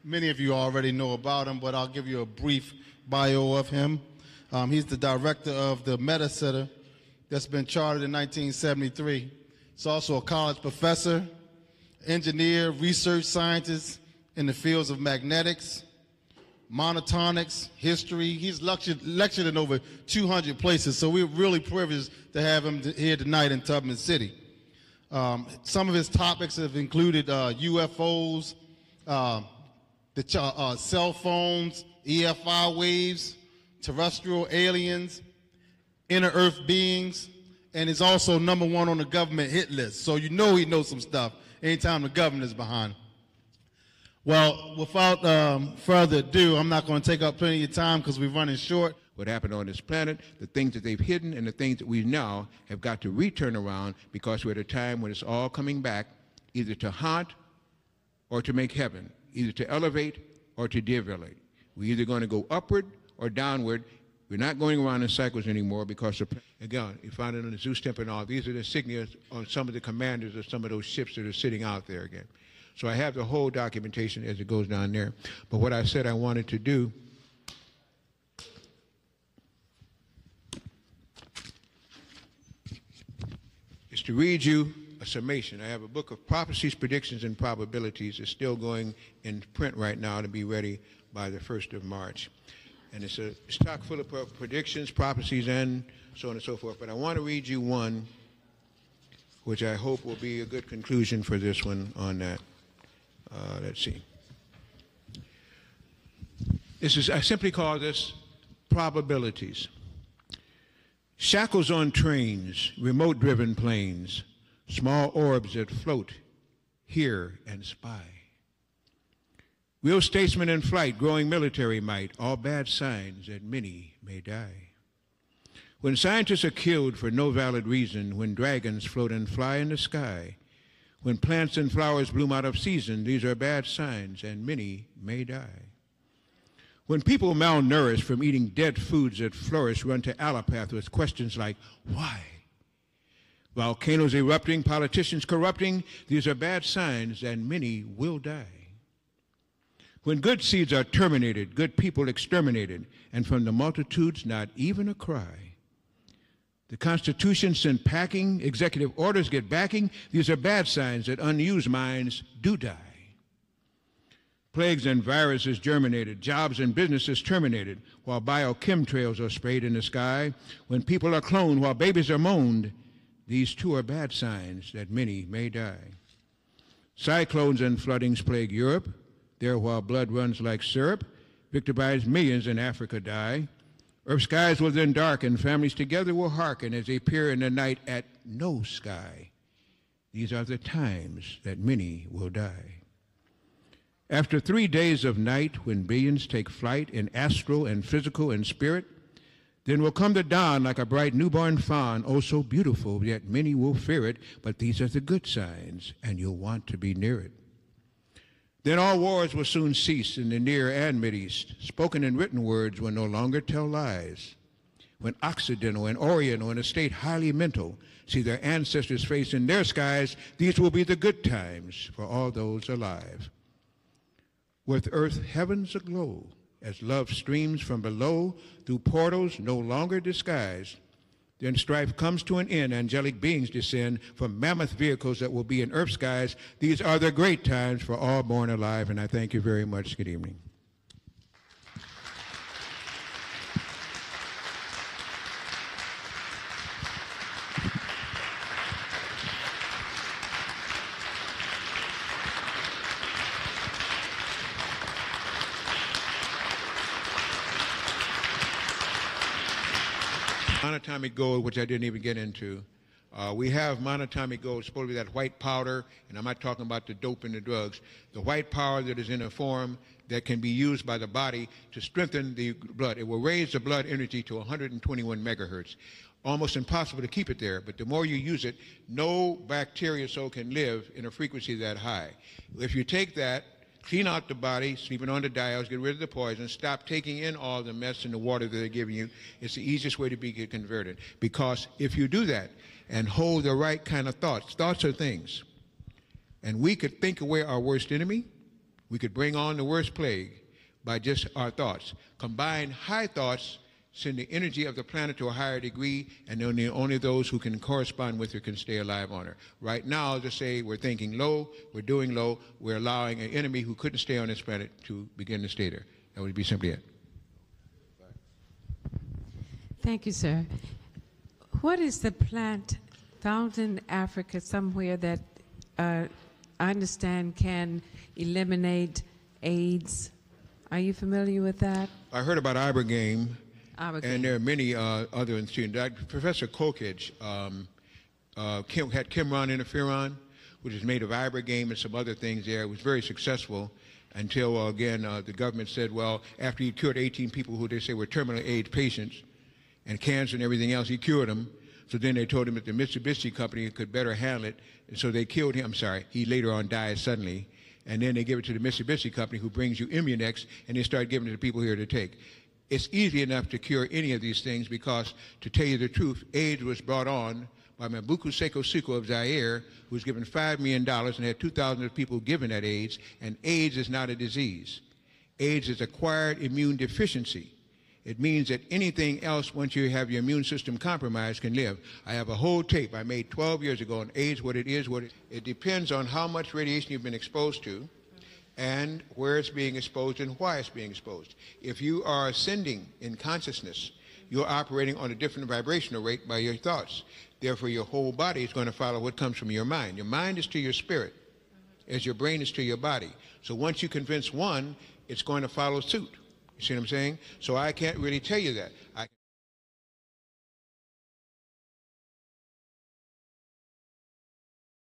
Many of you already know about him, but I'll give you a brief bio of him. He's the director of the Meta Center that's been chartered in 1973. He's also a college professor, engineer, research scientist in the fields of magnetics, monotonics, history. He's lectured in over 200 places, so we're really privileged to have him here tonight in Tubman City. Some of his topics have included UFOs, cell phones, EFI waves, terrestrial aliens, inner earth beings, and is also #1 on the government hit list. So you know he knows some stuff anytime the government is behind him. Well, without further ado, I'm not going to take up plenty of time because we're running short. What happened on this planet, the things that they've hidden, and the things that we now have got to return around, because we're at a time when it's all coming back, either to haunt or to make heaven, either to elevate or to devalate. We're either going to go upward or downward. We're not going around in cycles anymore because, again, you find it on the Zeus Temple and all. These are the insignias on some of the commanders of some of those ships that are sitting out there again. So I have the whole documentation as it goes down there. But what I said I wanted to do is to read you a summation. I have a book of prophecies, predictions, and probabilities. It's still going in print right now to be ready by the 1st of March. And it's a stock full of predictions, prophecies, and so on and so forth. But I want to read you one, which I hope will be a good conclusion for this one on that. Let's see. I simply call this probabilities. Shackles on trains, remote-driven planes, small orbs that float, hear, and spy. Real statesmen in flight, growing military might, all bad signs that many may die. When scientists are killed for no valid reason, when dragons float and fly in the sky, when plants and flowers bloom out of season, these are bad signs and many may die. When people malnourished from eating dead foods that flourish run to allopath with questions like, why? Volcanoes erupting, politicians corrupting, these are bad signs and many will die. When good seeds are terminated, good people exterminated, and from the multitudes not even a cry. The Constitution sent packing, executive orders get backing, these are bad signs that unused minds do die. Plagues and viruses germinated, jobs and businesses terminated, while biochemtrails are sprayed in the sky. When people are cloned while babies are moaned, these too are bad signs that many may die. Cyclones and floodings plague Europe. There, while blood runs like syrup, victimized millions in Africa die. Earth's skies will then darken, families together will hearken as they peer in the night at no sky. These are the times that many will die. After 3 days of night, when billions take flight in astral and physical and spirit, then will come the dawn like a bright newborn fawn, oh so beautiful, yet many will fear it, but these are the good signs, and you'll want to be near it. Then all wars will soon cease in the Near and Mideast. Spoken and written words will no longer tell lies. When Occidental and Oriental in a state highly mental see their ancestors' face in their skies, these will be the good times for all those alive. With earth heavens aglow, as love streams from below through portals no longer disguised, then strife comes to an end, angelic beings descend from mammoth vehicles that will be in earth skies. These are the great times for all born alive, and I thank you very much. Good evening. Monatomic gold, which I didn't even get into. We have monatomic gold, supposed to be that white powder, and I'm not talking about the dope and the drugs. The white powder that is in a form that can be used by the body to strengthen the blood. It will raise the blood energy to 121 megahertz. Almost impossible to keep it there, but the more you use it, no bacteria so can live in a frequency that high. If you take that, clean out the body, sleeping on the dials, get rid of the poison, stop taking in all the mess in the water that they're giving you. It's the easiest way to get converted. Because if you do that and hold the right kind of thoughts are things. And we could think away our worst enemy, We could bring on the worst plague by just our thoughts. Combine high thoughts, send the energy of the planet to a higher degree, and only those who can correspond with her can stay alive on her. Right now, I'll just say we're thinking low, we're doing low, we're allowing an enemy who couldn't stay on this planet to begin to stay there. That would be simply it. Thank you, sir. What is the plant found in Africa somewhere that I understand can eliminate AIDS? Are you familiar with that? I heard about ibogaine, and there are many other institutions. Professor Kokich had Kimron interferon, which is made of ibogaine and some other things there. It was very successful until, again, the government said, well, after he cured 18 people who they say were terminal AIDS patients and cancer and everything else, he cured them. So then they told him that the Mitsubishi company could better handle it, and so they killed him. I'm sorry, he later on died suddenly. And then they give it to the Mitsubishi company who brings you Immunex, and they start giving it to people here to take. It's easy enough to cure any of these things because, to tell you the truth, AIDS was brought on by Mobutu Seko Seko of Zaire, who was given $5 million and had 2,000 people given that AIDS, and AIDS is not a disease. AIDS is acquired immune deficiency. It means that anything else, once you have your immune system compromised, can live. I have a whole tape I made 12 years ago on AIDS, what it is, it depends on how much radiation you've been exposed to and where it's being exposed and why it's being exposed. If you are ascending in consciousness, you're operating on a different vibrational rate by your thoughts. Therefore, your whole body is going to follow what comes from your mind. Your mind is to your spirit, as your brain is to your body. So once you convince one, it's going to follow suit. You see what I'm saying? So I can't really tell you that.